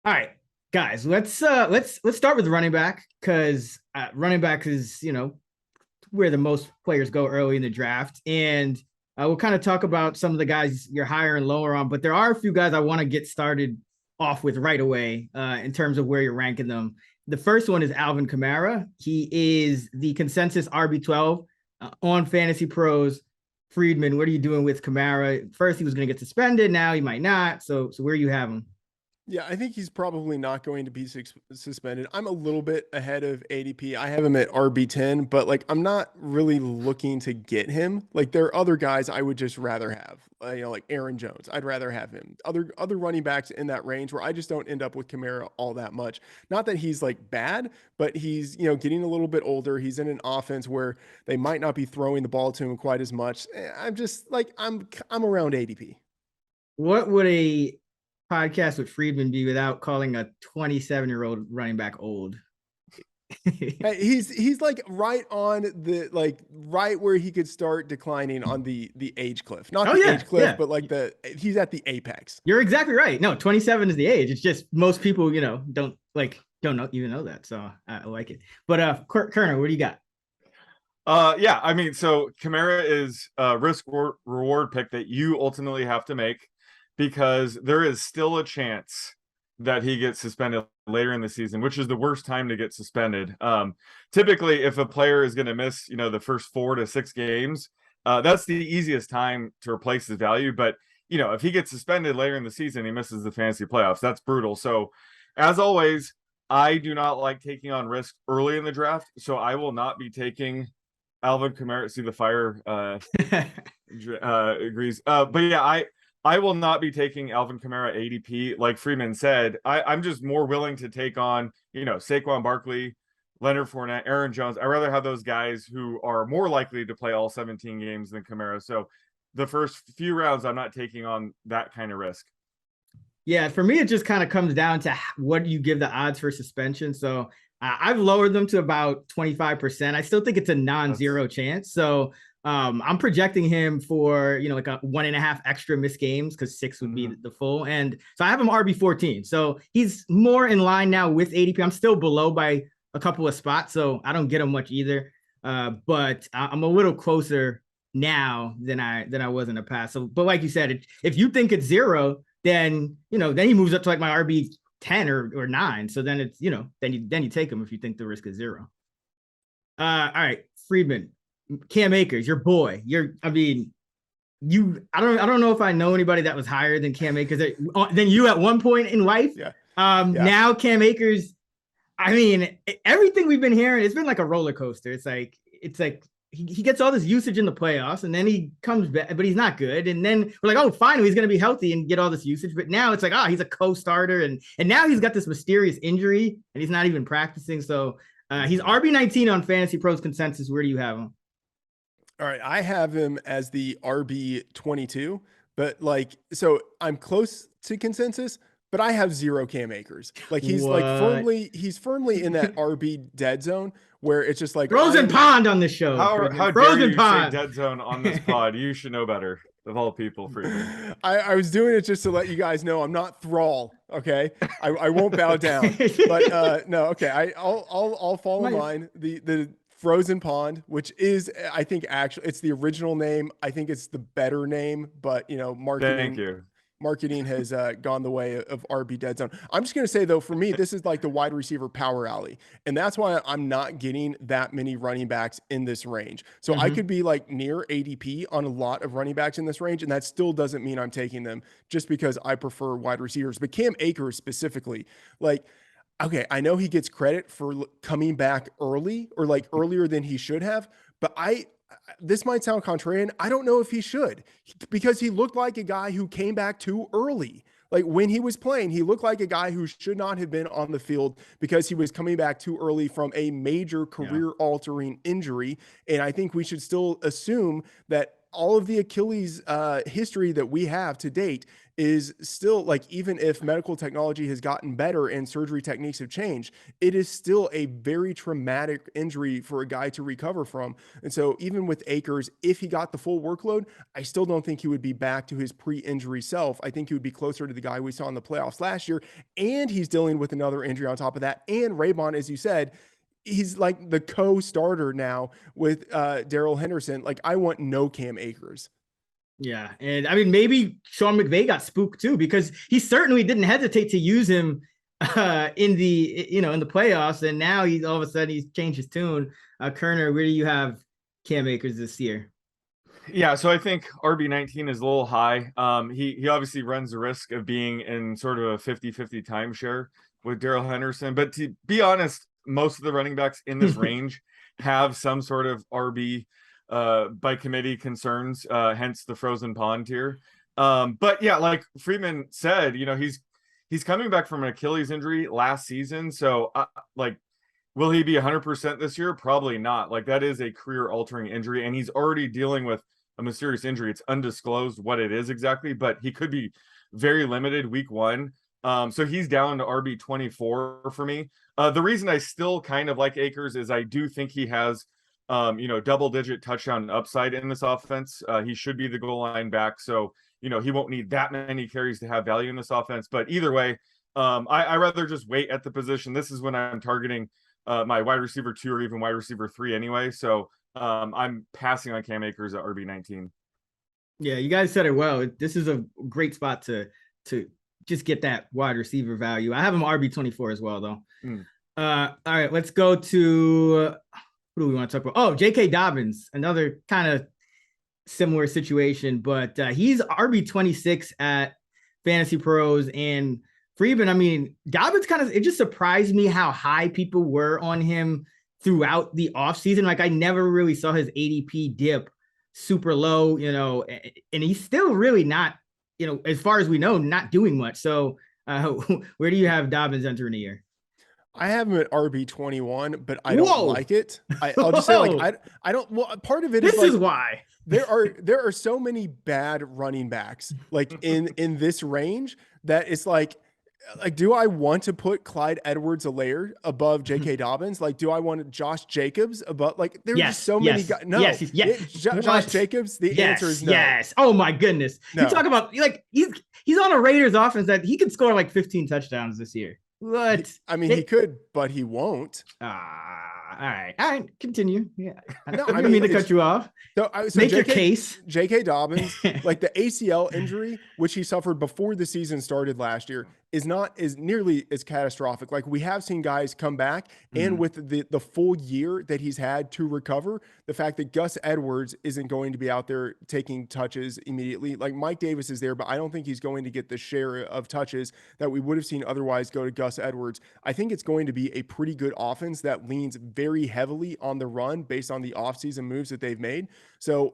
All right, guys, let's start with running back because running back is where the most players go early in the draft, and we'll kind of talk about some of the guys you're higher and lower on. But there are a few guys I want to get started off with right away in terms of where you're ranking them. The first one is Alvin Kamara. He is the consensus RB12 on Fantasy Pros. Freedman, what are you doing with Kamara? First, he was going to get suspended. Now he might not. So where you have him? Yeah, I think he's probably not going to be suspended. I'm a little bit ahead of ADP. I have him at RB10, but like I'm not really looking to get him. Like there are other guys I would just rather have. Like Aaron Jones. I'd rather have him. Other running backs in that range where I just don't end up with Kamara all that much. Not that he's like bad, but he's, getting a little bit older. He's in an offense where they might not be throwing the ball to him quite as much. I'm just like I'm around ADP. What would a podcast with Freedman be without calling a 27-year-old running back old? He's like right on the right where he could start declining on the age cliff. Not the age cliff, but like he's at the apex. You're exactly right. No, 27 is the age. It's just most people, don't even know that. So I like it. But Koerner, what do you got? Yeah, I mean, so Kamara is a risk reward pick that you ultimately have to make because there is still a chance that he gets suspended later in the season, which is the worst time to get suspended. Typically, if a player is going to miss, the first 4 to 6 games, that's the easiest time to replace his value. But, if he gets suspended later in the season, he misses the fantasy playoffs. That's brutal. So, as always, I do not like taking on risk early in the draft. So, I will not be taking Alvin Kamara. See, the fire agrees. But yeah, I will not be taking Alvin Kamara ADP. Like Freeman said, I'm just more willing to take on, Saquon Barkley, Leonard Fournette, Aaron Jones. I'd rather have those guys who are more likely to play all 17 games than Kamara. So the first few rounds, I'm not taking on that kind of risk. Yeah, for me, it just kind of comes down to what you give the odds for suspension. So I've lowered them to about 25%. I still think it's a non-zero chance. So I'm projecting him for, like a 1.5 extra missed games because 6 would be the full. And so I have him RB14. So he's more in line now with ADP. I'm still below by a couple of spots, so I don't get him much either. But I'm a little closer now than I was in the past. So, but like you said, if you think it's 0, then, then he moves up to like my RB 10 or 9. So then it's, then you take him if you think the risk is 0. All right, Freedman, Cam Akers, your boy. I don't know if I know anybody that was higher than Cam Akers than you at one point in life. Yeah. Now Cam Akers, I mean, everything we've been hearing, it's been like a roller coaster. It's like he gets all this usage in the playoffs and then he comes back, but he's not good. And then we're like, oh, finally, he's going to be healthy and get all this usage. But now it's like, he's a co-starter. And now he's got this mysterious injury and he's not even practicing. So he's RB19 on Fantasy Pros consensus. Where do you have him? All right. I have him as the RB22, but so I'm close to consensus, but I have 0 Cam Akers. Like he's firmly in that RB dead zone where it's just like frozen pond on this show. How dare you say dead zone on this pod? You should know better of all people. Freedom. I was doing it just to let you guys know I'm not thrall. Okay, I won't bow down. But no, okay, I'll fall in line. The frozen pond, which is I think actually it's the original name. I think it's the better name, but marketing. Thank you. Marketing has gone the way of RB dead zone. I'm just going to say, though, for me, this is like the wide receiver power alley. And that's why I'm not getting that many running backs in this range. So I could be like near ADP on a lot of running backs in this range. And that still doesn't mean I'm taking them just because I prefer wide receivers. But Cam Akers specifically, okay, I know he gets credit for coming back early or like earlier than he should have. But this might sound contrarian. I don't know if he should because he looked like a guy who came back too early. Like when he was playing, he looked like a guy who should not have been on the field because he was coming back too early from a major career altering injury. And I think we should still assume that all of the Achilles history that we have to date is still like, even if medical technology has gotten better and surgery techniques have changed, it is still a very traumatic injury for a guy to recover from. And so even with Akers, if he got the full workload, I still don't think he would be back to his pre-injury self. I think he would be closer to the guy we saw in the playoffs last year. And he's dealing with another injury on top of that. And Raybon, as you said, he's like the co-starter now with Darrell Henderson. Like, I want no Cam Akers. Yeah, and I mean, maybe Sean McVay got spooked too, because he certainly didn't hesitate to use him in the playoffs, and now he's all of a sudden he's changed his tune. Koerner, where do you have Cam Akers this year? Yeah, so I think RB19 is a little high. He obviously runs the risk of being in sort of a 50-50 timeshare with Darrell Henderson, but to be honest, most of the running backs in this range have some sort of RB by committee concerns, hence the frozen pond tier. But yeah, like Freedman said, he's coming back from an Achilles injury last season. So will he be 100% this year? Probably not. Like, that is a career altering injury, and he's already dealing with a mysterious injury. It's undisclosed what it is exactly, but he could be very limited week 1. So he's down to RB24 for me. The reason I still kind of like Akers is I do think he has double-digit touchdown upside in this offense. He should be the goal line back, so he won't need that many carries to have value in this offense. But either way, I rather just wait at the position. This is when I'm targeting my wide receiver 2 or even wide receiver 3 anyway. So I'm passing on Cam Akers at RB19. Yeah, you guys said it well. This is a great spot to just get that wide receiver value. I have him RB24 as well, though. All right, let's go to who do we want to talk about? Oh, J.K. Dobbins, another kind of similar situation, but he's RB26 at Fantasy Pros. And Freedman, I mean, Dobbins it just surprised me how high people were on him throughout the offseason. Like, I never really saw his ADP dip super low, and he's still really not, as far as we know, not doing much. So where do you have Dobbins entering the year? I have him at RB21, but I don't like it. I'll just say, like, I don't. Well, part of it is this is why there are so many bad running backs like in this range that it's like, do I want to put Clyde Edwards-Helaire above J.K. Dobbins? Like, do I want Josh Jacobs above? Like, there's just so many guys. No, Josh Jacobs. The answer is no. Yes. Oh my goodness. No. You talk about, like, he's on a Raiders offense that he could score like 15 touchdowns this year. What? I mean, he could, but he won't. All right. Continue. Yeah. No, I didn't mean to cut you off. So make your case. J.K. Dobbins, like the ACL injury, which he suffered before the season started last year, is not as nearly as catastrophic. Like, we have seen guys come back, and with the full year that he's had to recover, the fact that Gus Edwards isn't going to be out there taking touches immediately. Like, Mike Davis is there, but I don't think he's going to get the share of touches that we would have seen otherwise go to Gus Edwards. I think it's going to be a pretty good offense that leans very heavily on the run based on the offseason moves that they've made. So,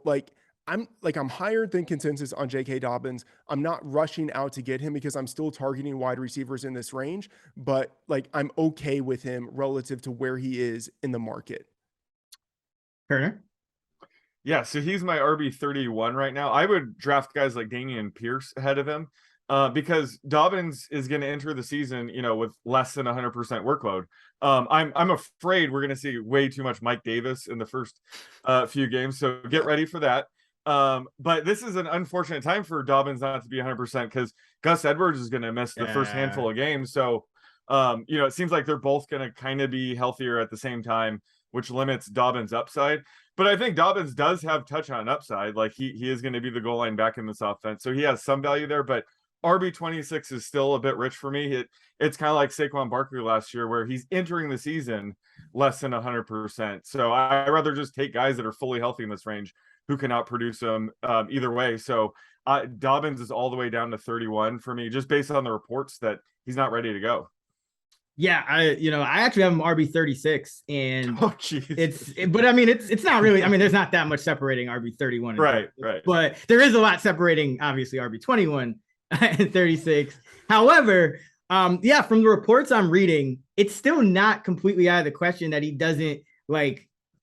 I'm higher than consensus on J.K. Dobbins. I'm not rushing out to get him because I'm still targeting wide receivers in this range, but I'm okay with him relative to where he is in the market. Koerner? Yeah, so he's my RB31 right now. I would draft guys like Damian Pierce ahead of him because Dobbins is going to enter the season, with less than 100% workload. I'm afraid we're going to see way too much Mike Davis in the first few games, so get ready for that. But this is an unfortunate time for Dobbins not to be 100% because Gus Edwards is going to miss the first handful of games. So, it seems like they're both going to kind of be healthier at the same time, which limits Dobbins' upside. But I think Dobbins does have touchdown upside. Like, he is going to be the goal line back in this offense. So he has some value there, but RB26 is still a bit rich for me. It's kind of like Saquon Barkley last year where he's entering the season less than 100%. So I'd rather just take guys that are fully healthy in this range who can outproduce them either way. So Dobbins is all the way down to 31 for me, just based on the reports that he's not ready to go. Yeah, I actually have him RB36, and oh jeez, but I mean, it's not really. I mean, there's not that much separating RB31, right, but there is a lot separating, obviously, RB21 and 36. However, from the reports I'm reading, it's still not completely out of the question that he doesn't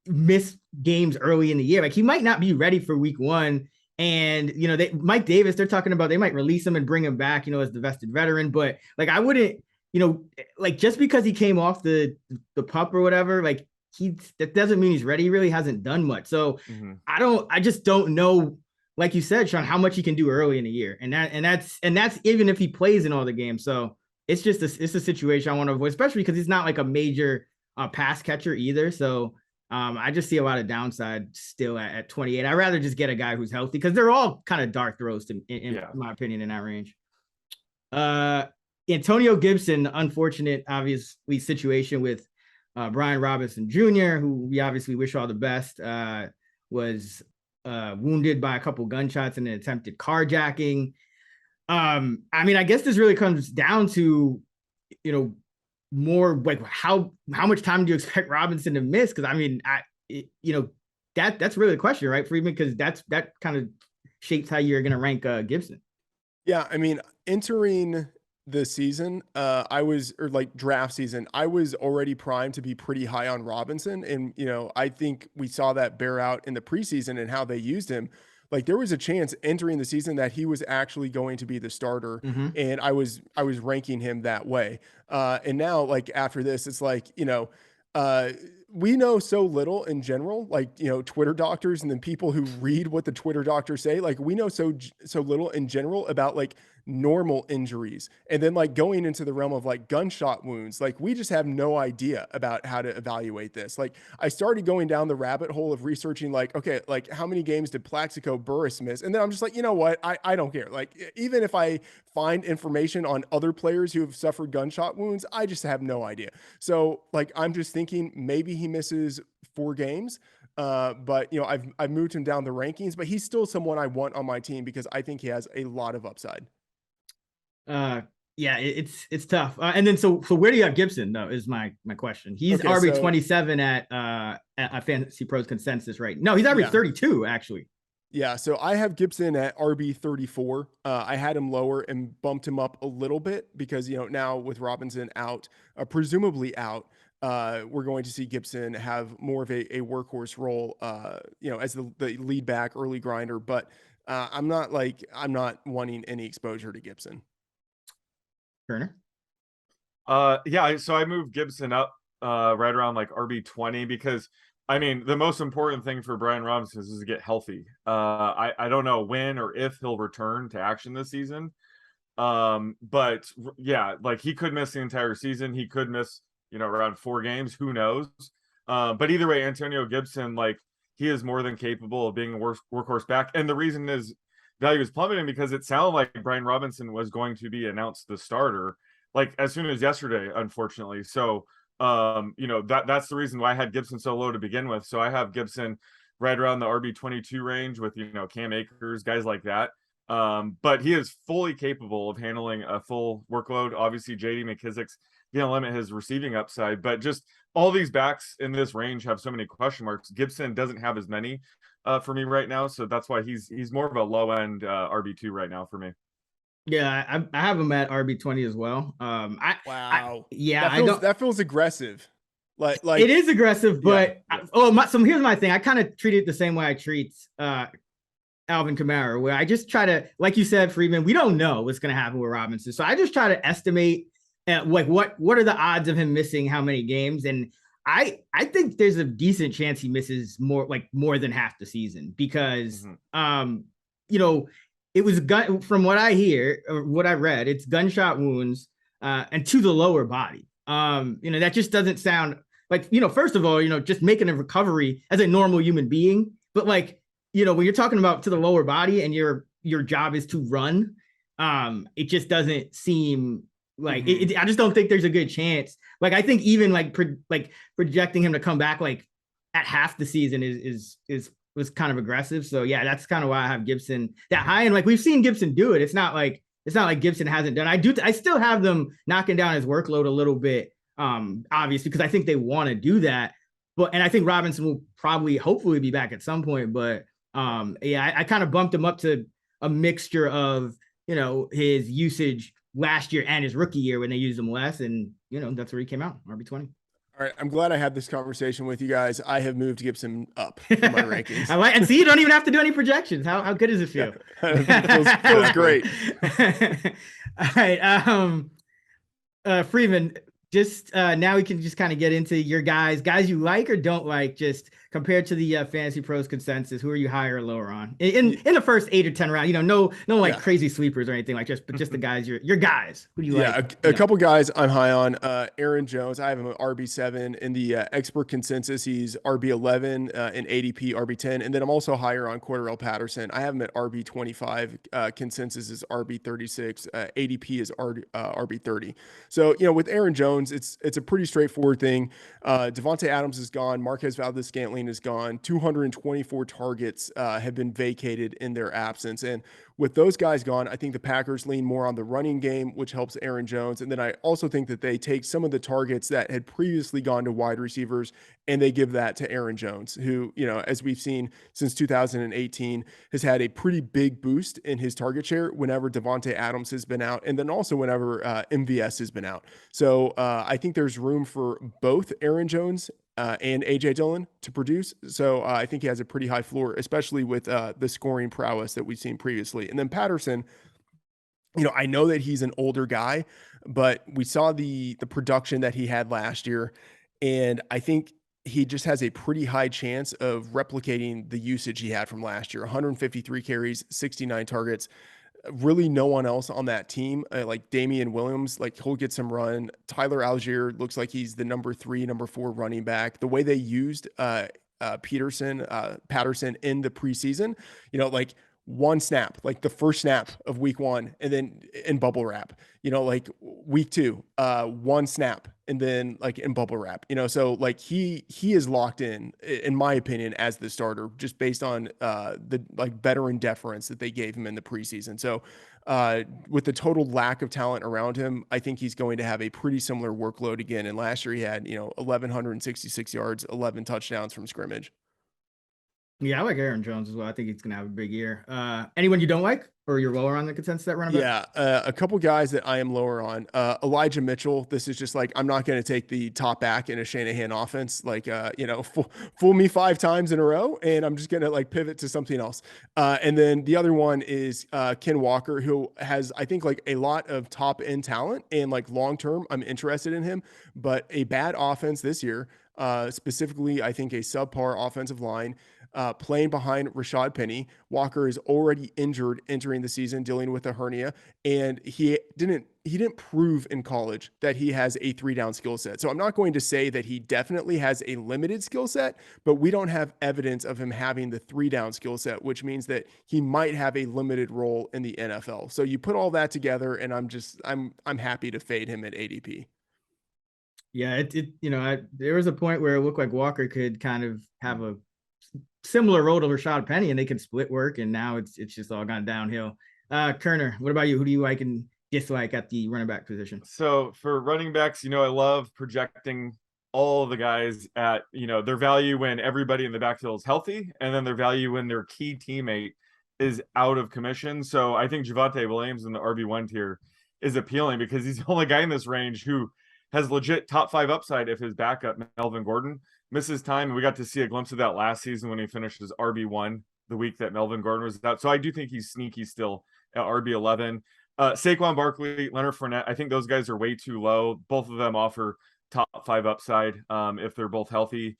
miss games early in the year. Like he might not be ready for week 1. And, Mike Davis, they're talking about they might release him and bring him back, as the vested veteran. But like, I wouldn't, like just because he came off the pup or whatever, like that doesn't mean he's ready. He really hasn't done much. So I just don't know, like you said, Sean, how much he can do early in the year. And that's even if he plays in all the games. So it's just it's a situation I want to avoid, especially because he's not like a major pass catcher either. So I just see a lot of downside still at 28. I'd rather just get a guy who's healthy because they're all kind of dark throws in my opinion in that range. Antonio Gibson, unfortunate, obviously, situation with Brian Robinson Jr., who we obviously wish all the best, was wounded by a couple gunshots in an attempted carjacking. I mean, I guess this really comes down to, more like how much time do you expect Robinson to miss? Because I mean, that's really the question, right, Freedman? Because that kind of shapes how you're going to rank Gibson. Yeah, I mean, entering the season, draft season, I was already primed to be pretty high on Robinson, and I think we saw that bear out in the preseason and how they used him. Like there was a chance entering the season that he was actually going to be the starter, and I was ranking him that way. And now, like after this, it's like we know so little in general, like Twitter doctors and then people who read what the Twitter doctors say. Like we know so little in general about like normal injuries, and then like going into the realm of like gunshot wounds, like we just have no idea about how to evaluate this. Like I started going down the rabbit hole of researching like, okay, like how many games did Plaxico Burress miss, and then I'm just like, you know what, I don't care. Like even if I find information on other players who have suffered gunshot wounds, I just have no idea. So like I'm just thinking maybe he misses 4 games. But I've moved him down the rankings, but he's still someone I want on my team because I think he has a lot of upside. Yeah, it's tough. And then so where do you have Gibson though? Is my question. He's okay, RB 27 at Fantasy Pros consensus, right? No, he's RB 32 actually. Yeah, so I have Gibson at RB 34. I had him lower and bumped him up a little bit because now with Robinson out, presumably out, we're going to see Gibson have more of a workhorse role, as the lead back, early grinder. But I'm not wanting any exposure to Gibson. Koerner? Yeah, so I moved Gibson up right around like RB 20 because I mean the most important thing for Brian Robinson is to get healthy. I don't know when or if he'll return to action this season. But yeah, like he could miss the entire season. He could miss, around 4 games. Who knows? But either way, Antonio Gibson, like he is more than capable of being a workhorse back. And the reason is value is plummeting because it sounded like Brian Robinson was going to be announced the starter like as soon as yesterday, unfortunately. So that's the reason why I had Gibson so low to begin with. So I have Gibson right around the RB 22 range with Cam Akers, guys like that. But he is fully capable of handling a full workload. Obviously, JD McKissic's going to limit his receiving upside, but just all these backs in this range have so many question marks. Gibson doesn't have as many for me right now, so that's why he's more of a low end RB2 right now for me. Yeah, I have him at RB 20 as well. That feels aggressive. Like it is aggressive, but yeah. So here's my thing. I kind of treat it the same way I treat Alvin Kamara, where I just try to, like you said, Freedman, we don't know what's going to happen with Robinson. So I just try to estimate like what are the odds of him missing how many games. And I think there's a decent chance he misses more than half the season because, it was from what I hear or what I read, it's gunshot wounds and to the lower body. That just doesn't sound like, first of all, just making a recovery as a normal human being, but like, when you're talking about to the lower body and your job is to run, it just doesn't seem like I just don't think there's a good chance. Like, I think even projecting him to come back like at half the season was kind of aggressive. So yeah, that's kind of why I have Gibson that high. And like, we've seen Gibson do it. It's not like Gibson hasn't done. I still have them knocking down his workload a little bit, obviously, because I think they want to do that. And I think Robinson will hopefully be back at some point. But I kind of bumped him up to a mixture of, his usage last year and his rookie year when they used him less. And, that's where he came out, RB 20. All right, I'm glad I had this conversation with you guys. I have moved Gibson up in my rankings. I like, and see, you don't even have to do any projections. How good does it feel? Yeah. Feels great. All right. Freeman, just now we can just kind of get into your guys you like or don't like, just compared to the Fantasy Pros consensus. Who are you higher or lower on in the first 8 or 10 rounds? You know, no like crazy sleepers or anything like but just the guys your guys. Who do you like? A couple guys I'm high on. Aaron Jones, I have him at RB7 in the expert consensus. He's RB11 in ADP RB10, and then I'm also higher on Cordarrelle Patterson. I have him at RB25. Consensus is RB36. ADP is RB30. So with Aaron Jones, it's a pretty straightforward thing. Devontae Adams is gone. Marquez Valdez-Scantling is gone. 224 targets have been vacated in their absence, and with those guys gone, I think the Packers lean more on the running game, which helps Aaron Jones. And then I also think that they take some of the targets that had previously gone to wide receivers and they give that to Aaron Jones, who, as we've seen since 2018, has had a pretty big boost in his target share whenever Devontae Adams has been out, and then also whenever MVS has been out. So I think there's room for both Aaron Jones and AJ Dillon to produce. So I think he has a pretty high floor, especially with the scoring prowess that we've seen previously. And then Patterson, I know that he's an older guy, but we saw the production that he had last year, and I think he just has a pretty high chance of replicating the usage he had from last year. 153 carries, 69 targets. Really no one else on that team, like Damian Williams, like he'll get some run. Tyler Algier looks like he's the number 3, number 4 running back. The way they used Patterson in the preseason, like one snap, like the first snap of week 1, and then in bubble wrap, like week 2, one snap, and then like in bubble wrap, so like he is locked in my opinion, as the starter, just based on the like veteran deference that they gave him in the preseason. So with the total lack of talent around him, I think he's going to have a pretty similar workload again. And last year he had, 1,166 yards, 11 touchdowns from scrimmage. Yeah, I like Aaron Jones as well. I think he's gonna have a big year. Anyone you don't like, or you're lower on the consensus that running back? Yeah, a couple guys that I am lower on. Elijah Mitchell. This is just like, I'm not going to take the top back in a Shanahan offense. Like, fool me 5 times in a row, and I'm just going to like pivot to something else. And then the other one is Ken Walker, who has, I think, like a lot of top end talent, and like long term, I'm interested in him, but a bad offense this year. Specifically, I think a subpar offensive line. Playing behind Rashad Penny. Walker is already injured entering the season, dealing with a hernia, and he didn't prove in college that he has a 3-down skill set. So I'm not going to say that he definitely has a limited skill set, but we don't have evidence of him having the 3-down skill set, which means that he might have a limited role in the NFL. So you put all that together, and I'm happy to fade him at ADP. Yeah, there was a point where it looked like Walker could kind of have a similar role to Rashad Penny, and they could split work, and now it's just all gone downhill. Koerner, what about you? Who do you like and dislike at the running back position? So for running backs, I love projecting all the guys at, their value when everybody in the backfield is healthy, and then their value when their key teammate is out of commission. So I think Javonte Williams in the RB1 tier is appealing because he's the only guy in this range who has legit top 5 upside if his backup, Melvin Gordon, misses time. And we got to see a glimpse of that last season when he finished as RB1 the week that Melvin Gordon was out. So I do think he's sneaky still at RB11. Saquon Barkley, Leonard Fournette, I think those guys are way too low. Both of them offer top 5 upside if they're both healthy.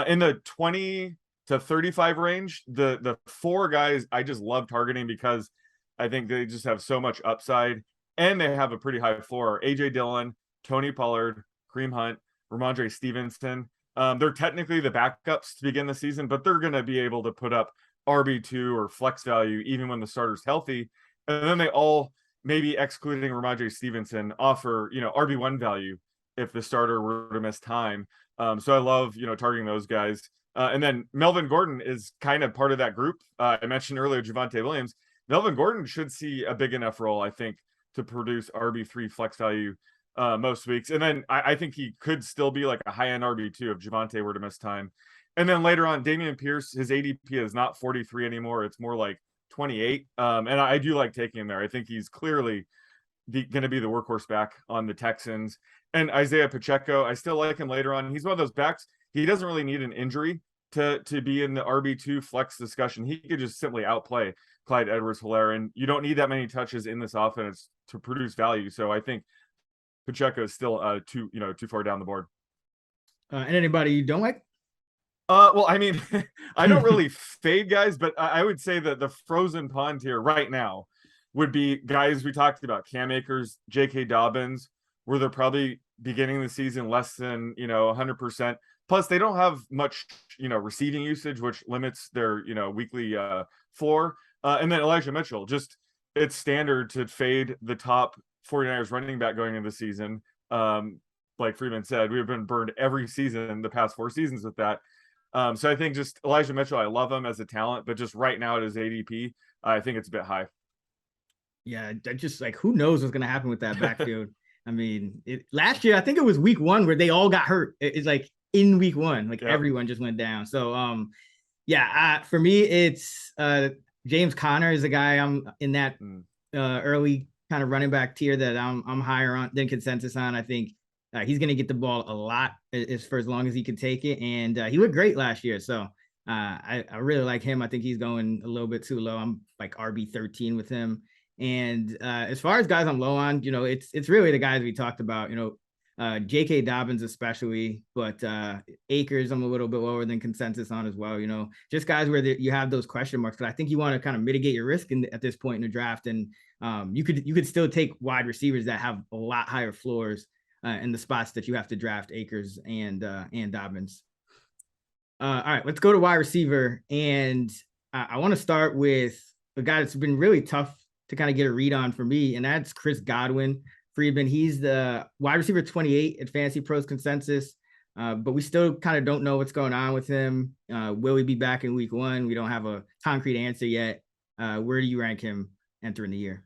In the 20 to 35 range, the 4 guys I just love targeting because I think they just have so much upside and they have a pretty high floor. AJ Dillon, Tony Pollard, Kareem Hunt, Ramondre Stevenson. They're technically the backups to begin the season, but they're going to be able to put up RB2 or flex value even when the starter's healthy. And then they all, maybe excluding Ramondre Stevenson, offer, RB1 value if the starter were to miss time. So I love, targeting those guys. And then Melvin Gordon is kind of part of that group. I mentioned earlier Javonte Williams. Melvin Gordon should see a big enough role, I think, to produce RB3 flex value most weeks. And then I think he could still be like a high-end RB2 if Javonte were to miss time. And then later on, Dameon Pierce, his ADP is not 43 anymore. It's more like 28. And I do like taking him there. I think he's clearly going to be the workhorse back on the Texans. And Isaiah Pacheco, I still like him later on. He's one of those backs. He doesn't really need an injury to be in the RB2 flex discussion. He could just simply outplay Clyde Edwards-Helaire, and you don't need that many touches in this offense to produce value. So I think Pacheco is still too far down the board. And anybody you don't like? Well, I mean, I don't really fade guys, but I would say that the frozen pond here right now would be guys we talked about: Cam Akers, J.K. Dobbins, where they're probably beginning the season less than 100%. Plus, they don't have much receiving usage, which limits their weekly floor. And then Elijah Mitchell, just it's standard to fade the top 49ers running back going into the season. Like Freedman said, we've been burned every season the past 4 seasons with that. So I think just Elijah Mitchell, I love him as a talent, but just right now at his ADP, I think it's a bit high. Yeah, just like who knows what's going to happen with that backfield. I mean, last year, I think it was week 1 where they all got hurt. It's like in week 1, like everyone just went down. So, for me, it's James Conner is a guy I'm in that early kind of running back tier that I'm higher on than consensus on. I think he's going to get the ball a lot for as long as he can take it. And he looked great last year. So I really like him. I think he's going a little bit too low. I'm like RB13 with him. And as far as guys I'm low on, it's really the guys we talked about, J.K. Dobbins especially, but Akers I'm a little bit lower than consensus on as well. Just guys where you have those question marks. But I think you want to kind of mitigate your risk at this point in the draft. And you could still take wide receivers that have a lot higher floors in the spots that you have to draft Akers and Dobbins. All right, let's go to wide receiver. And I want to start with a guy that's been really tough to kind of get a read on for me, and that's Chris Godwin. Freedman, he's the wide receiver 28 at Fantasy Pros consensus, but we still kind of don't know what's going on with him. Will he be back in week 1? We don't have a concrete answer yet. Where do you rank him entering the year?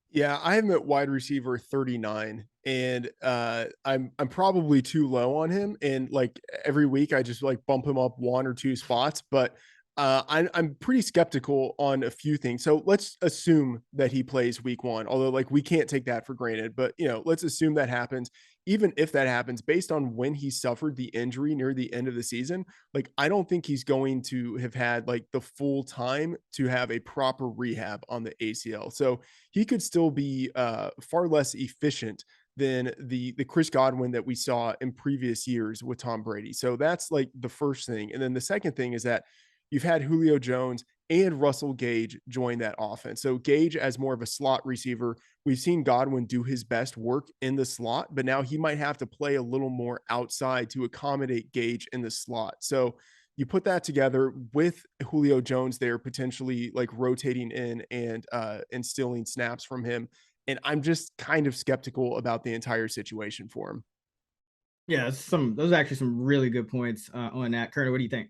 Yeah, I have him at wide receiver 39, and I'm probably too low on him. And like every week, I just like bump him up 1 or 2 spots, but I'm pretty skeptical on a few things. So let's assume that he plays week 1, although like we can't take that for granted, but let's assume that happens. Even if that happens, based on when he suffered the injury near the end of the season, like I don't think he's going to have had like the full time to have a proper rehab on the ACL. So he could still be far less efficient than the Chris Godwin that we saw in previous years with Tom Brady. So that's like the first thing. And then the second thing is that you've had Julio Jones and Russell Gage join that offense. So Gage as more of a slot receiver. We've seen Godwin do his best work in the slot, but now he might have to play a little more outside to accommodate Gage in the slot. So you put that together with Julio Jones there potentially like rotating in and stealing snaps from him. And I'm just kind of skeptical about the entire situation for him. Yeah, those are actually some really good points on that. Koerner, what do you think?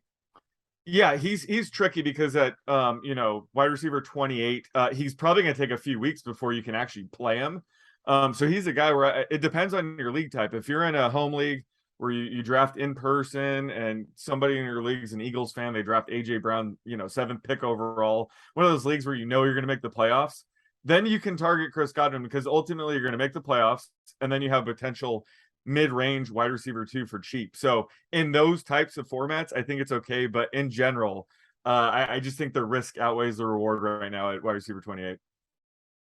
Yeah, he's tricky because at wide receiver 28, he's probably going to take a few weeks before you can actually play him. So he's a guy where it depends on your league type. If you're in a home league where you draft in person and somebody in your league is an Eagles fan, they draft AJ Brown, 7th pick overall, one of those leagues where you're going to make the playoffs, then you can target Chris Godwin because ultimately you're going to make the playoffs, and then you have potential mid-range wide receiver 2 for cheap. So in those types of formats, I think it's okay. But in general, I just think the risk outweighs the reward right now at wide receiver 28.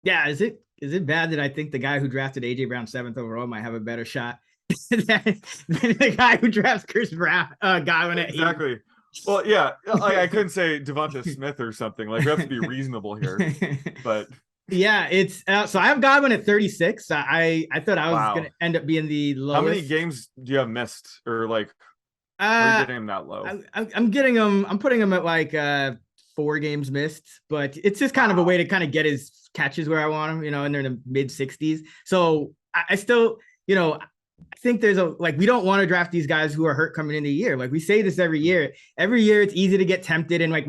Yeah, is it bad that I think the guy who drafted AJ Brown 7th overall might have a better shot than the guy who drafts Chris Brown Godwin at 8? Exactly. Well, yeah, I couldn't say Devonta Smith or something. Like we have to be reasonable here, but. Yeah, it's so I have Godwin at 36. I thought I was going to end up being the lowest. How many games do you have missed, or like are you getting him that low? I'm getting him. I'm putting him at like 4 games missed, but it's just kind of a way to kind of get his catches where I want him, and they're in the mid 60s. So I still, I think there's we don't want to draft these guys who are hurt coming into the year. Like we say this every year. Every year it's easy to get tempted. And like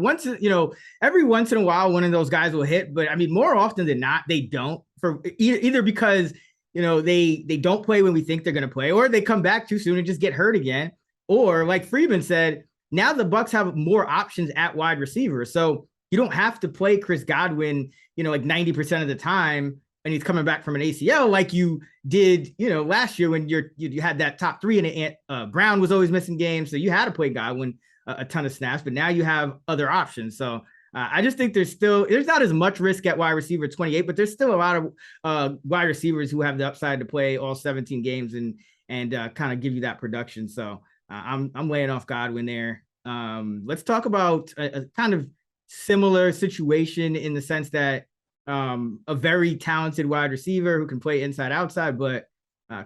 every once in a while, one of those guys will hit. But I mean, more often than not, they don't, for either because, they don't play when we think they're going to play, or they come back too soon and just get hurt again. Or like Freedman said, now the Bucs have more options at wide receiver. So you don't have to play Chris Godwin, like 90% of the time and he's coming back from an ACL like you did, last year when you had that top three and Brown was always missing games. So you had to play Godwin a ton of snaps, but now you have other options. So I just think there's not as much risk at wide receiver 28, but there's still a lot of wide receivers who have the upside to play all 17 games and kind of give you that production. So I'm laying off Godwin there. Let's talk about a kind of similar situation in the sense that a very talented wide receiver who can play inside outside, but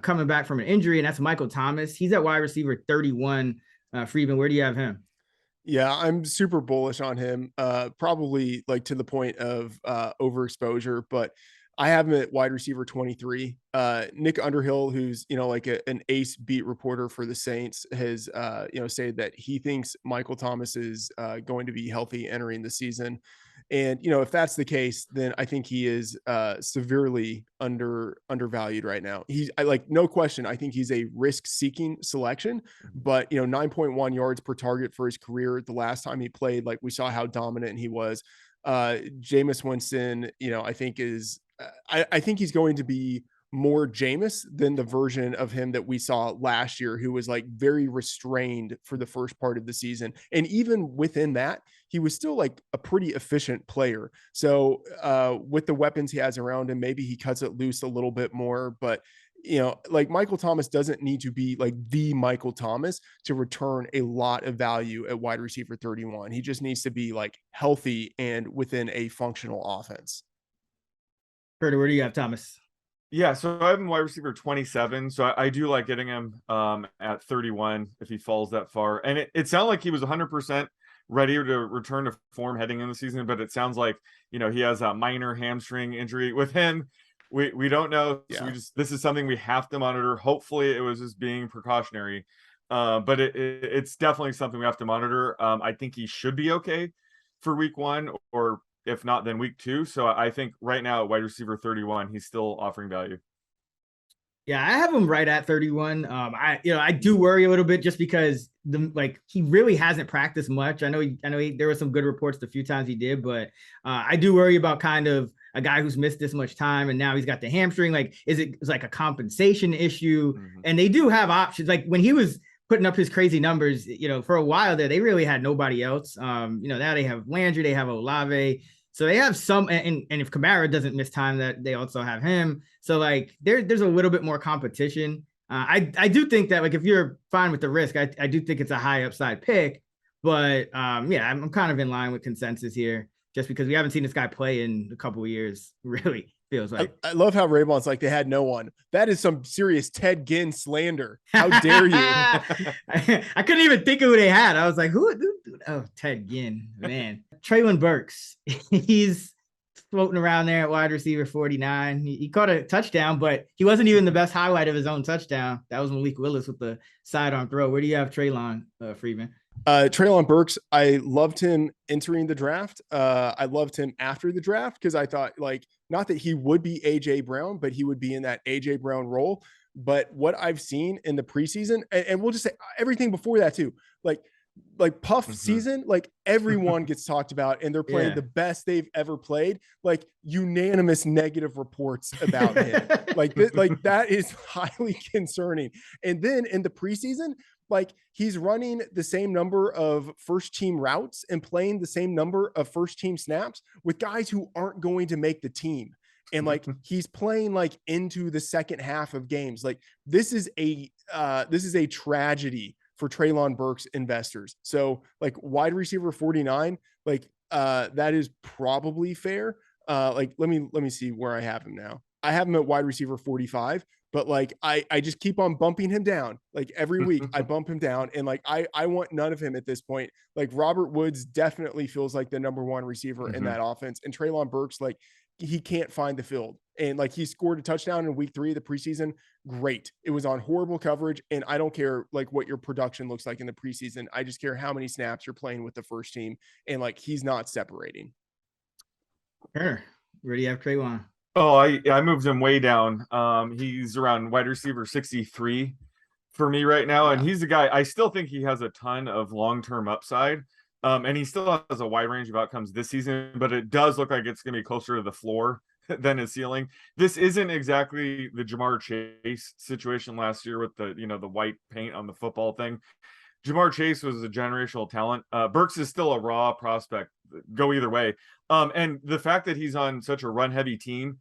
coming back from an injury, and that's Michael Thomas. He's at wide receiver 31. Freedman, where do you have him? Yeah, I'm super bullish on him. Probably like to the point of overexposure, but I have him at wide receiver 23. Nick Underhill, who's like an ace beat reporter for the Saints, has said that he thinks Michael Thomas is going to be healthy entering the season. And if that's the case, then I think he is severely undervalued right now. No question. I think he's a risk-seeking selection, but 9.1 yards per target for his career. The last time he played, like we saw how dominant he was. Jameis Winston, I think is. I think he's going to be more Jameis than the version of him that we saw last year, who was like very restrained for the first part of the season. And even within that, he was still like a pretty efficient player. So with the weapons he has around him, maybe he cuts it loose a little bit more, but like Michael Thomas doesn't need to be like the Michael Thomas to return a lot of value at wide receiver 31. He just needs to be like healthy and within a functional offense. Where do you have Thomas? Yeah, so I have him wide receiver 27. So I do like getting him at 31 if he falls that far. And it sounded like he was 100% ready to return to form heading in the season, but it sounds like he has a minor hamstring injury. With him, we don't know. Yeah. So this is something we have to monitor. Hopefully, it was just being precautionary, but it's definitely something we have to monitor. I think he should be okay for week 1, or if not, then week 2. So I think right now at wide receiver 31, he's still offering value. Yeah, I have him right at 31. I do worry a little bit just because he really hasn't practiced much. I know there were some good reports the few times he did, but I do worry about kind of a guy who's missed this much time and now he's got the hamstring. Like, it's like a compensation issue? Mm-hmm. And they do have options. Like when he was putting up his crazy numbers, for a while there, they really had nobody else. Now they have Landry, they have Olave. So they have some, and if Kamara doesn't miss time, that they also have him. So like there's a little bit more competition. I do think that like if you're fine with the risk, I do think it's a high upside pick. But I'm kind of in line with consensus here, just because we haven't seen this guy play in a couple of years. Really feels like. I love how Raybon's like they had no one. That is some serious Ted Ginn slander. How dare you? I couldn't even think of who they had. I was like, who? Oh, Ted Ginn, man. Treylon Burks. He's floating around there at wide receiver 49. He caught a touchdown, but he wasn't even the best highlight of his own touchdown. That was Malik Willis with the sidearm throw. Where do you have Treylon, Freedman? Treylon Burks, I loved him entering the draft. I loved him after the draft because I thought, like, not that he would be AJ Brown, but he would be in that AJ Brown role. But what I've seen in the preseason, and we'll just say everything before that too, like Puff season, like everyone gets talked about and they're playing the best they've ever played, like unanimous negative reports about him. like that is highly concerning. And then in the preseason, like he's running the same number of first team routes and playing the same number of first team snaps with guys who aren't going to make the team. And like, he's playing like into the second half of games. Like this is a tragedy for Treylon Burks investors. So like wide receiver 49, like that is probably fair. Like, let me see where I have him now. I have him at wide receiver 45, but like, I just keep on bumping him down. Like every week I bump him down and like, I want none of him at this point. Like Robert Woods definitely feels like the number one receiver in that offense. And Treylon Burks, like he can't find the field. And like he scored a touchdown in week 3 of the preseason. Great. It was on horrible coverage. And I don't care like what your production looks like in the preseason. I just care how many snaps you're playing with the first team. And like, he's not separating. Sure. Where do you have Treylon? Oh, I moved him way down. He's around wide receiver 63 for me right now. And he's a guy, I still think he has a ton of long-term upside. And he still has a wide range of outcomes this season, but it does look like it's going to be closer to the floor than his ceiling. This isn't exactly the Jamar Chase situation last year with the, the white paint on the football thing. Jamar Chase was a generational talent. Burks is still a raw prospect. Go either way. And the fact that he's on such a run-heavy team,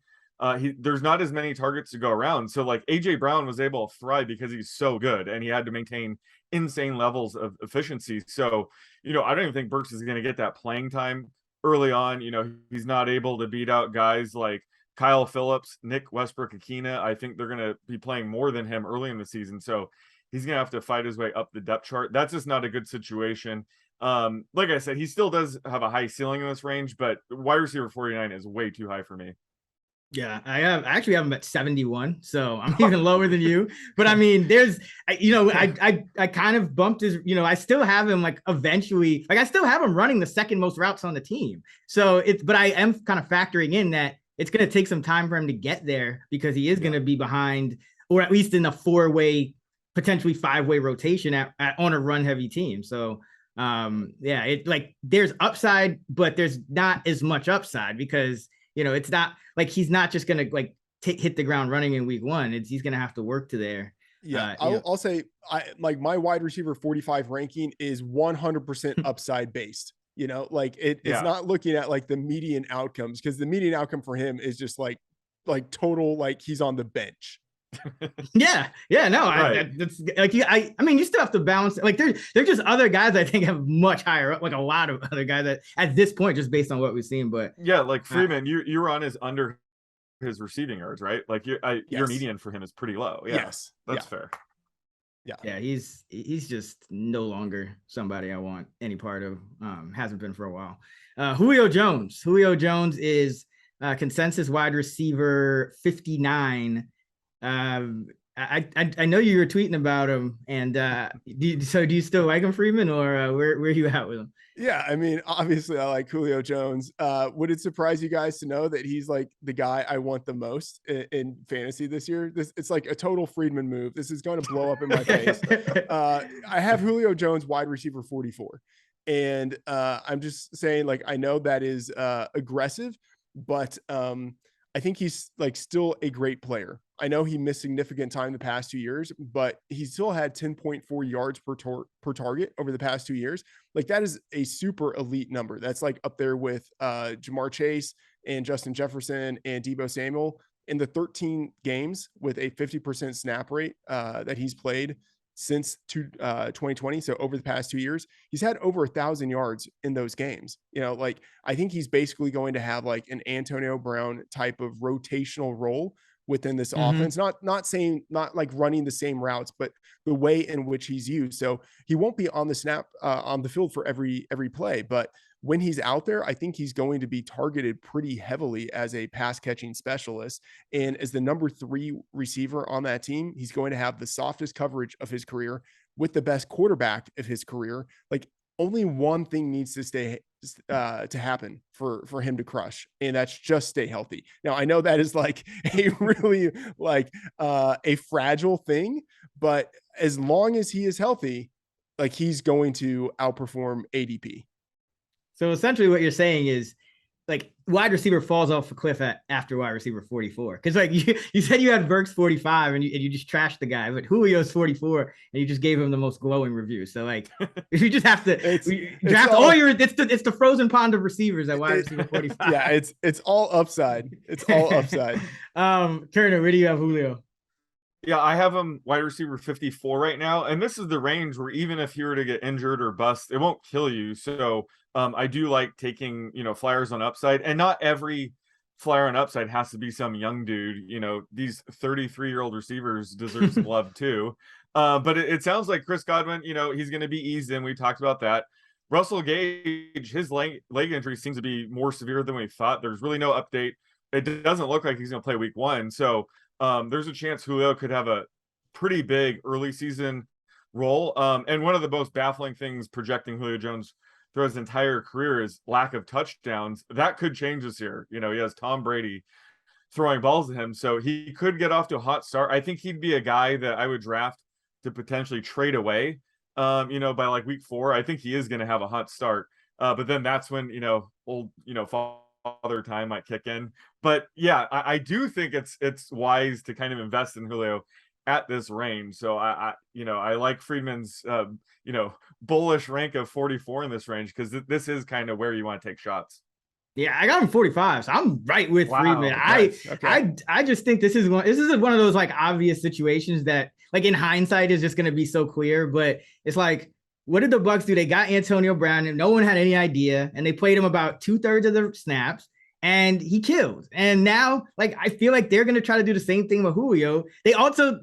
there's not as many targets to go around. So like AJ Brown was able to thrive because he's so good, and he had to maintain insane levels of efficiency. So, I don't even think Burks is going to get that playing time early on. He's not able to beat out guys like Kyle Phillips, Nick Westbrook-Akina. I think they're going to be playing more than him early in the season. So he's going to have to fight his way up the depth chart. That's just not a good situation. Like I said, he still does have a high ceiling in this range, but wide receiver 49 is way too high for me. Yeah, I actually have him at 71, so I'm even lower than you. But I mean, I kind of bumped his, I still have him like eventually, like I still have him running the second most routes on the team. So but I am kind of factoring in that it's going to take some time for him to get there, because he is going to be behind, or at least in a 4-way, potentially 5-way rotation on a run heavy team. So there's upside, but there's not as much upside, because it's not like he's not just gonna like hit the ground running in week 1. He's gonna have to work to there. Yeah, I'll say my wide receiver 45 ranking is 100% upside based. It's not looking at like the median outcomes, because the median outcome for him is just like total, like he's on the bench. No, right. That's like, I mean, you still have to balance. Like there's just other guys I think have much higher up, like a lot of other guys that at this point, just based on what we've seen. But yeah, like Freeman, you were on under his receiving yards, right? Like your median for him is pretty low. Yeah, yes, that's fair. Yeah, he's just no longer somebody I want any part of. Hasn't been for a while. Julio Jones is consensus wide receiver 59. I know you were tweeting about him, and do you still like him, Freeman, or where are you at with him? Yeah, I mean, obviously I like Julio Jones. Would it surprise you guys to know that he's like the guy I want the most in fantasy this year? It's like a total Freedman move. This is going to blow up in my face. I have Julio Jones wide receiver 44, and I'm just saying, like, I know that is aggressive, but I think he's like still a great player. I know he missed significant time the past 2 years, but he still had 10.4 yards per target over the past 2 years. Like that is a super elite number. That's like up there with Jamar Chase and Justin Jefferson and Deebo Samuel in the 13 games with a 50% snap rate that he's played since 2020. So over the past 2 years, he's had over 1,000 yards in those games. Like I think he's basically going to have like an Antonio Brown type of rotational role within this offense, not like running the same routes, but the way in which he's used. So he won't be on the field for every play, but when he's out there, I think he's going to be targeted pretty heavily as a pass catching specialist. And as the number 3 receiver on that team, he's going to have the softest coverage of his career with the best quarterback of his career. Like only one thing needs to happen for him to crush, and that's just stay healthy. Now I know that is like a really like a fragile thing, but as long as he is healthy, like he's going to outperform ADP. So essentially what you're saying is like wide receiver falls off a cliff after wide receiver 44. Because like you said you had Burks 45 and you just trashed the guy, but Julio's 44 and you just gave him the most glowing review. So like you just have to draft it's the frozen pond of receivers at wide receiver 45. Yeah, it's all upside. It's all upside. Koerner, where do you have Julio? Yeah, I have him wide receiver 54 right now. And this is the range where even if he were to get injured or bust, it won't kill you. So I do like taking, flyers on upside, and not every flyer on upside has to be some young dude. These 33-year-old receivers deserve some love too. But it sounds like Chris Godwin, he's going to be eased in. We talked about that. Russell Gage, his leg injury seems to be more severe than we thought. There's really no update. It doesn't look like he's going to play week 1. So there's a chance Julio could have a pretty big early season role. And one of the most baffling things projecting Julio Jones throughout his entire career is lack of touchdowns. That could change this year. He has Tom Brady throwing balls at him, so he could get off to a hot start. I think he'd be a guy that I would draft to potentially trade away, by like week 4. I think he is going to have a hot start. But then that's when, old, father time might kick in. But yeah, I do think it's wise to kind of invest in Julio at this range. So I like Freedman's bullish rank of 44 in this range, because this is kind of where you want to take shots. Yeah, I got him 45, so I'm right with Freedman. Okay. I just think this is one of those like obvious situations that like in hindsight is just going to be so clear, but it's like, what did the Bucs do? They got Antonio Brown and no one had any idea, and they played him about 2/3 of the snaps and he killed. And now like I feel like they're going to try to do the same thing with Julio. They also,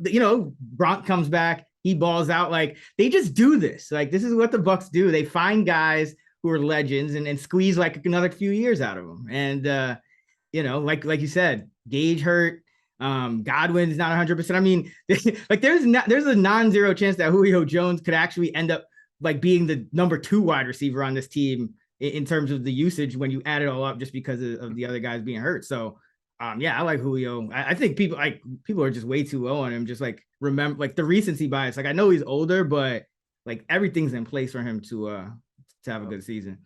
Gronk comes back, he balls out. Like they just do this. Like this is what the Bucs do. They find guys who are legends and squeeze like another few years out of them. And like you said, Gage hurt. Godwin's not 100%. I mean, like there's a non-zero chance that Julio Jones could actually end up like being the number 2 wide receiver on this team in terms of the usage when you add it all up, just because of the other guys being hurt. So I like Julio. I think people are just way too low on him. Just like remember like the recency bias. Like I know he's older, but like everything's in place for him to have a good season.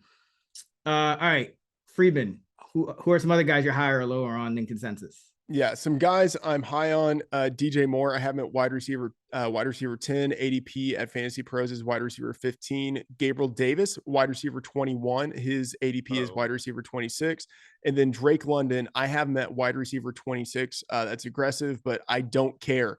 All right, Freedman. Who are some other guys you're higher or lower on than consensus? Yeah, some guys I'm high on. DJ Moore, I have him at wide receiver 10. ADP at Fantasy Pros is wide receiver 15. Gabriel Davis, wide receiver 21. His ADP is wide receiver 26. And then Drake London, I have him at wide receiver 26. That's aggressive, but I don't care.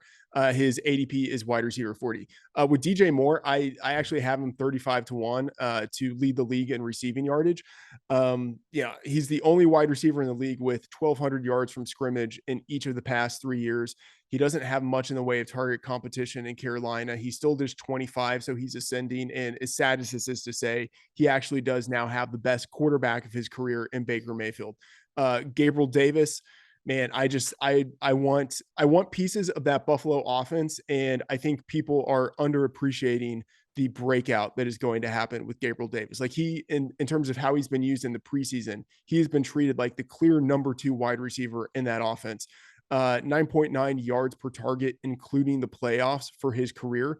His ADP is wide receiver 40. With DJ Moore, I actually have him 35-1 to lead the league in receiving yardage. He's the only wide receiver in the league with 1,200 yards from scrimmage in each of the past 3 years. He doesn't have much in the way of target competition in Carolina. He still does 25, so he's ascending. And as sad as this is to say, he actually does now have the best quarterback of his career in Baker Mayfield. Gabriel Davis, man, I want pieces of that Buffalo offense, and I think people are underappreciating the breakout that is going to happen with Gabriel Davis. Like he, in terms of how he's been used in the preseason, he has been treated like the clear number 2 wide receiver in that offense. 9.9 yards per target, including the playoffs for his career.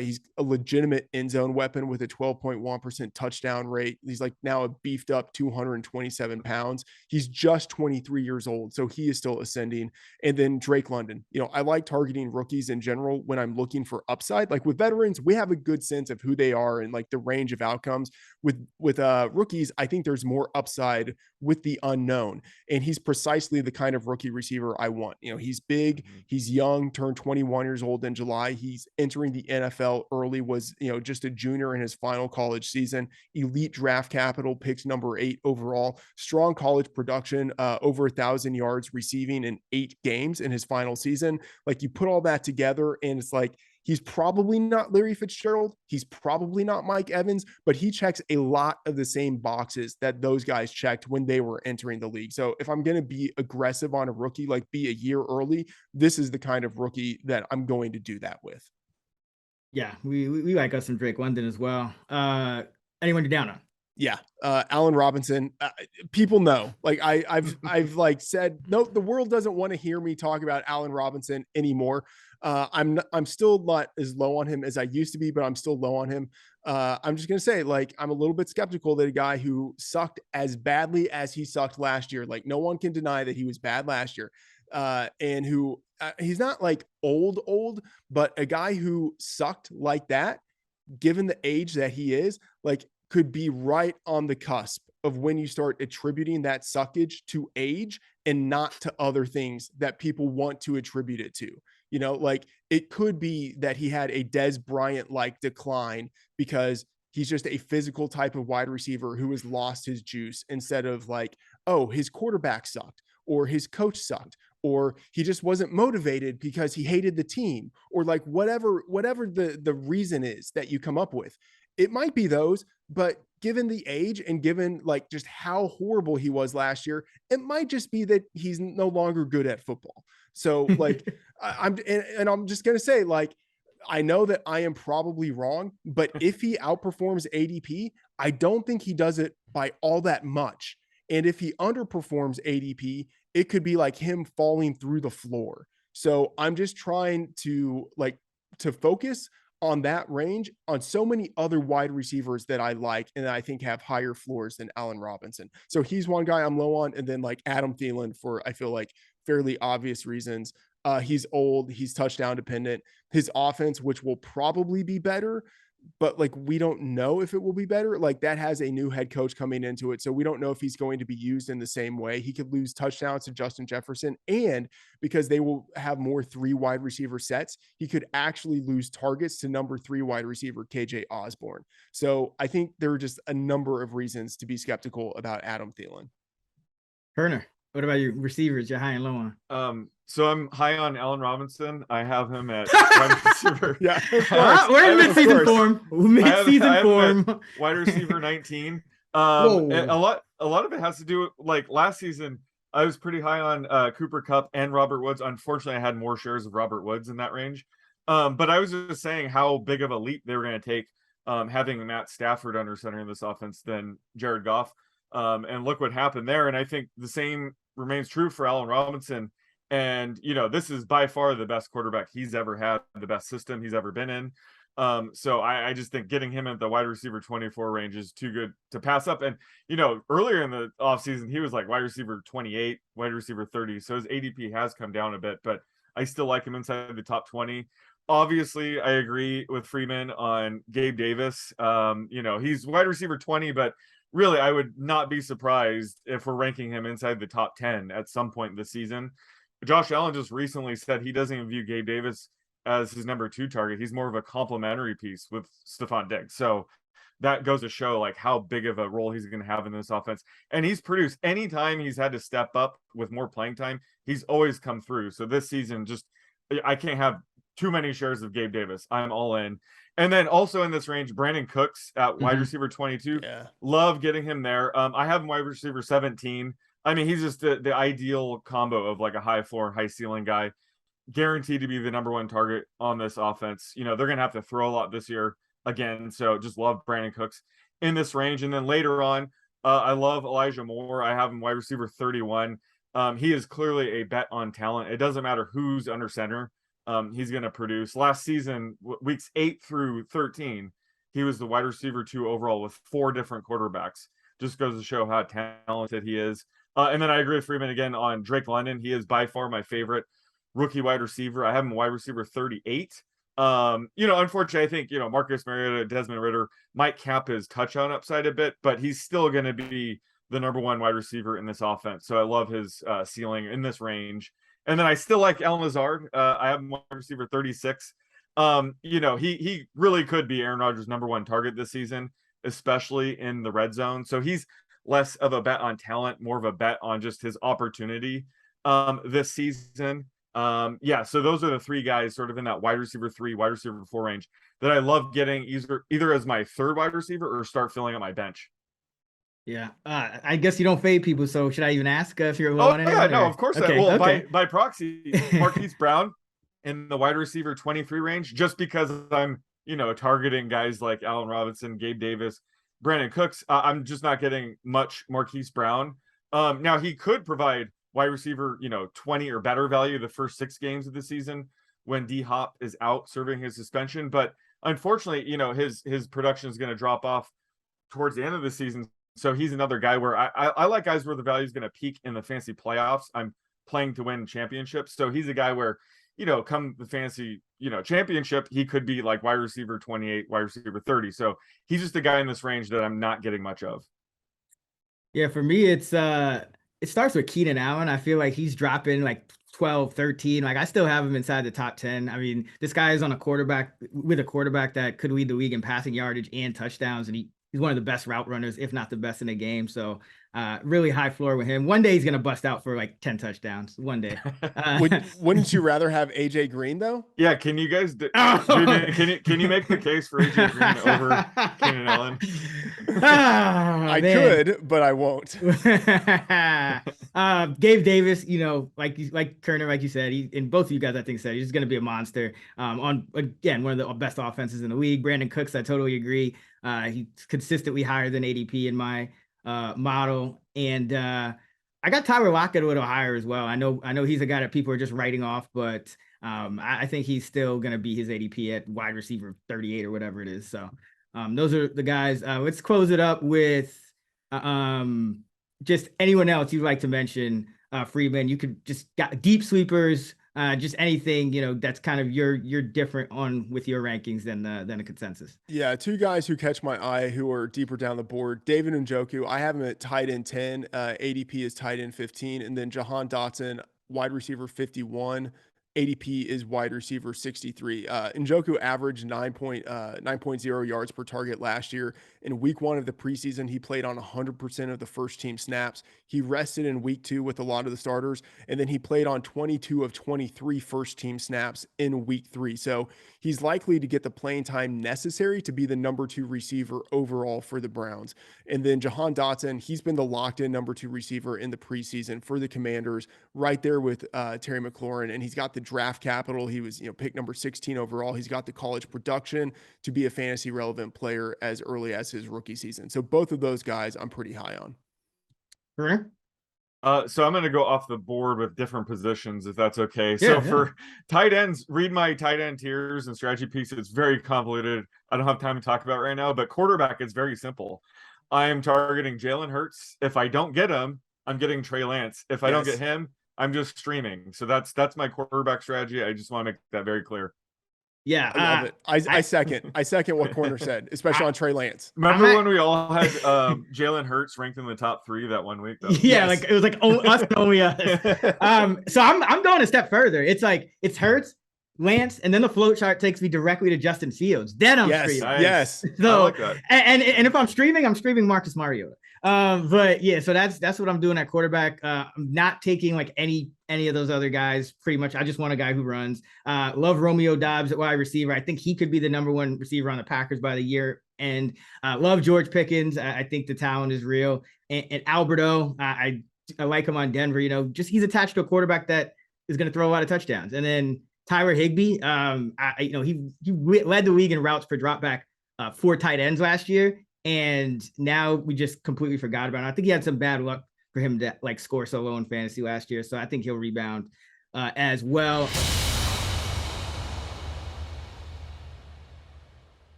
He's a legitimate end zone weapon with a 12.1% touchdown rate. He's like now a beefed up 227 pounds. He's just 23 years old, so he is still ascending. And then Drake London, I like targeting rookies in general when I'm looking for upside. Like with veterans, we have a good sense of who they are and like the range of outcomes. With rookies, I think there's more upside with the unknown. And he's precisely the kind of rookie receiver I want. He's big, he's young, turned 21 years old in July. He's entering the NFL early, was, just a junior in his final college season. Elite draft capital, picks number 8 overall, strong college production, over 1,000 yards receiving in 8 games in his final season. Like you put all that together and it's like, he's probably not Larry Fitzgerald. He's probably not Mike Evans, but he checks a lot of the same boxes that those guys checked when they were entering the league. So if I'm going to be aggressive on a rookie, like be a year early, this is the kind of rookie that I'm going to do that with. Yeah, we like us some Drake London as well. Anyone you're down on? Yeah. Allen Robinson, people know, like I've like said, no, the world doesn't want to hear me talk about Allen Robinson anymore. I'm still not as low on him as I used to be, but I'm still low on him. I'm just going to say, like, I'm a little bit skeptical that a guy who sucked as badly as he sucked last year, like no one can deny that he was bad last year. And who he's not like old, but a guy who sucked like that, given the age that he is, like could be right on the cusp of when you start attributing that suckage to age and not to other things that people want to attribute it to. Like it could be that he had a Des Bryant-like decline because he's just a physical type of wide receiver who has lost his juice, instead of like, oh, his quarterback sucked or his coach sucked, or he just wasn't motivated because he hated the team, or like whatever the reason is that you come up with. It might be those, but given the age and given like just how horrible he was last year, it might just be that he's no longer good at football. So like I'm just going to say, like, I know that I am probably wrong, but if he outperforms ADP, I don't think he does it by all that much. And if he underperforms ADP, it could be like him falling through the floor. So I'm just trying to focus on that range on so many other wide receivers that I like and I think have higher floors than Allen Robinson. So he's one guy I'm low on. And then like Adam Thielen for, I feel like, fairly obvious reasons. He's old, he's touchdown dependent. His offense, which will probably be better, but like we don't know if it will be better. Like that has a new head coach coming into it. So we don't know if he's going to be used in the same way. He could lose touchdowns to Justin Jefferson, and because they will have more 3 wide receiver sets, he could actually lose targets to number 3 wide receiver KJ Osborne. So I think there are just a number of reasons to be skeptical about Adam Thielen. Koerner, what about your receivers? You're high and low on. So I'm high on Allen Robinson. I have him at wide receiver. Yeah, we're in mid-season form. Mid-season form. Wide receiver 19. A lot of it has to do with, like, last season I was pretty high on Cooper Kupp and Robert Woods. Unfortunately, I had more shares of Robert Woods in that range. But I was just saying how big of a leap they were going to take having Matt Stafford under center in this offense than Jared Goff. And look what happened there. And I think the same remains true for Allen Robinson. And, this is by far the best quarterback he's ever had, the best system he's ever been in. So I just think getting him at the wide receiver 24 range is too good to pass up. And, earlier in the offseason, he was like wide receiver 28, wide receiver 30. So his ADP has come down a bit, but I still like him inside the top 20. Obviously, I agree with Freeman on Gabe Davis. He's wide receiver 20, but really, I would not be surprised if we're ranking him inside the top 10 at some point this season. Josh Allen just recently said he doesn't even view Gabe Davis as his number 2 target. He's more of a complementary piece with Stephon Diggs. So that goes to show like how big of a role he's going to have in this offense. And he's produced anytime he's had to step up with more playing time. He's always come through. So this season, I can't have too many shares of Gabe Davis. I'm all in. And then also in this range, Brandon Cooks at wide receiver 22. Yeah. Love getting him there. I have him wide receiver 17. I mean, he's just the ideal combo of like a high floor, high ceiling guy, guaranteed to be the number 1 target on this offense. They're going to have to throw a lot this year again. So just love Brandon Cooks in this range. And then later on, I love Elijah Moore. I have him wide receiver 31. He is clearly a bet on talent. It doesn't matter who's under center. He's going to produce. Last season, weeks 8 through 13, he was the wide receiver 2 overall with 4 different quarterbacks. Just goes to show how talented he is. And then I agree with Freeman again on Drake London. He is by far my favorite rookie wide receiver. I have him wide receiver 38. Unfortunately, I think, Marcus Mariota, Desmond Ridder might cap his touchdown upside a bit, but he's still going to be the number 1 wide receiver in this offense. So I love his ceiling in this range. And then I still like Allen Lazard. I have him wide receiver 36. He really could be Aaron Rodgers' number 1 target this season, especially in the red zone. So he's less of a bet on talent, more of a bet on just his opportunity this season. So those are the 3 guys sort of in that wide receiver 3, wide receiver 4 range that I love getting either as my 3rd wide receiver or start filling up my bench. Yeah. I guess you don't fade people, so should I even ask if you're low on anyone? Yeah, no, of course. Okay, by proxy, Marquise Brown in the wide receiver 23 range, just because I'm, targeting guys like Allen Robinson, Gabe Davis, Brandon Cooks. I'm just not getting much Marquise Brown. Now he could provide wide receiver, 20 or better value the first 6 games of the season when D-Hop is out serving his suspension. But unfortunately, his production is going to drop off towards the end of the season. So he's another guy where I like guys where the value is going to peak in the fantasy playoffs. I'm playing to win championships. So he's a guy where, come the fantasy, championship, he could be like wide receiver 28, wide receiver 30. So he's just a guy in this range that I'm not getting much of. Yeah, for me, it starts with Keenan Allen. I feel like he's dropping like 12, 13. Like I still have him inside the top 10. I mean, this guy is on a quarterback that could lead the league in passing yardage and touchdowns. And he's one of the best route runners, if not the best in the game. So really high floor with him. One day he's going to bust out for like 10 touchdowns. One day. Wouldn't you rather have AJ Green though? Yeah. Can you guys, can you make the case for AJ Green over Keenan Allen? I could, but I won't. Gabe Davis, like Koerner, like you said, and both of you guys, I think said he's going to be a monster. On again, one of the best offenses in the league. Brandon Cooks, I totally agree. He's consistently higher than ADP in my model, and I got Tyler Lockett a little higher as well. I know he's a guy that people are just writing off, but I think he's still going to be his ADP at wide receiver 38 or whatever it is. So those are the guys. Let's close it up with just anyone else you'd like to mention. Freedman, you could just got deep sleepers, just anything, that's kind of you're different on with your rankings than a consensus. Yeah, two guys who catch my eye who are deeper down the board. David Njoku, I have him at tight end 10. ADP is tight end 15. And then Jahan Dotson, wide receiver 51. ADP is wide receiver 63. Njoku averaged 9.0 yards per target last year. In week 1 of the preseason, he played on 100% of the first team snaps. He rested in week 2 with a lot of the starters, and then he played on 22 of 23 first team snaps in week 3. So he's likely to get the playing time necessary to be the number 2 receiver overall for the Browns. And then Jahan Dotson, he's been the locked in number 2 receiver in the preseason for the Commanders, right there with Terry McLaurin, and he's got the draft capital. He was, picked number 16 overall. He's got the college production to be a fantasy relevant player as early as his rookie season. So both of those guys I'm pretty high on. Koerner? So I'm going to go off the board with different positions, if that's okay. So for tight ends, read my tight end tiers and strategy piece. It's very convoluted. I don't have time to talk about right now, but quarterback is very simple. I am targeting Jalen Hurts. If I don't get him, I'm getting Trey Lance. If I don't get him, I'm just streaming. So that's my quarterback strategy. I just want to make that very clear. Yeah, I love it. I second what Koerner said, especially on Trey Lance. Remember when we all had Jalen Hurts ranked in the top 3 that one week? Though? Yeah, like it was like us and only us. So I'm going a step further. It's like it's Hurts, Lance, and then the float chart takes me directly to Justin Fields. Then I'm streaming. Nice. Yes. I So like that. And if I'm streaming Marcus Mariota. But yeah, so that's what I'm doing at quarterback. I'm not taking like any of those other guys pretty much. I just want a guy who runs. Love Romeo Dobbs at wide receiver. I think he could be the number 1 receiver on the Packers by the year. And love George Pickens. I think the talent is real. And Alberto, I like him on Denver. Just he's attached to a quarterback that is going to throw a lot of touchdowns. And then Tyler Higbee, he led the league in routes per dropback for tight ends last year. And now we just completely forgot about it. I think he had some bad luck for him to score so low in fantasy last year. So I think he'll rebound as well.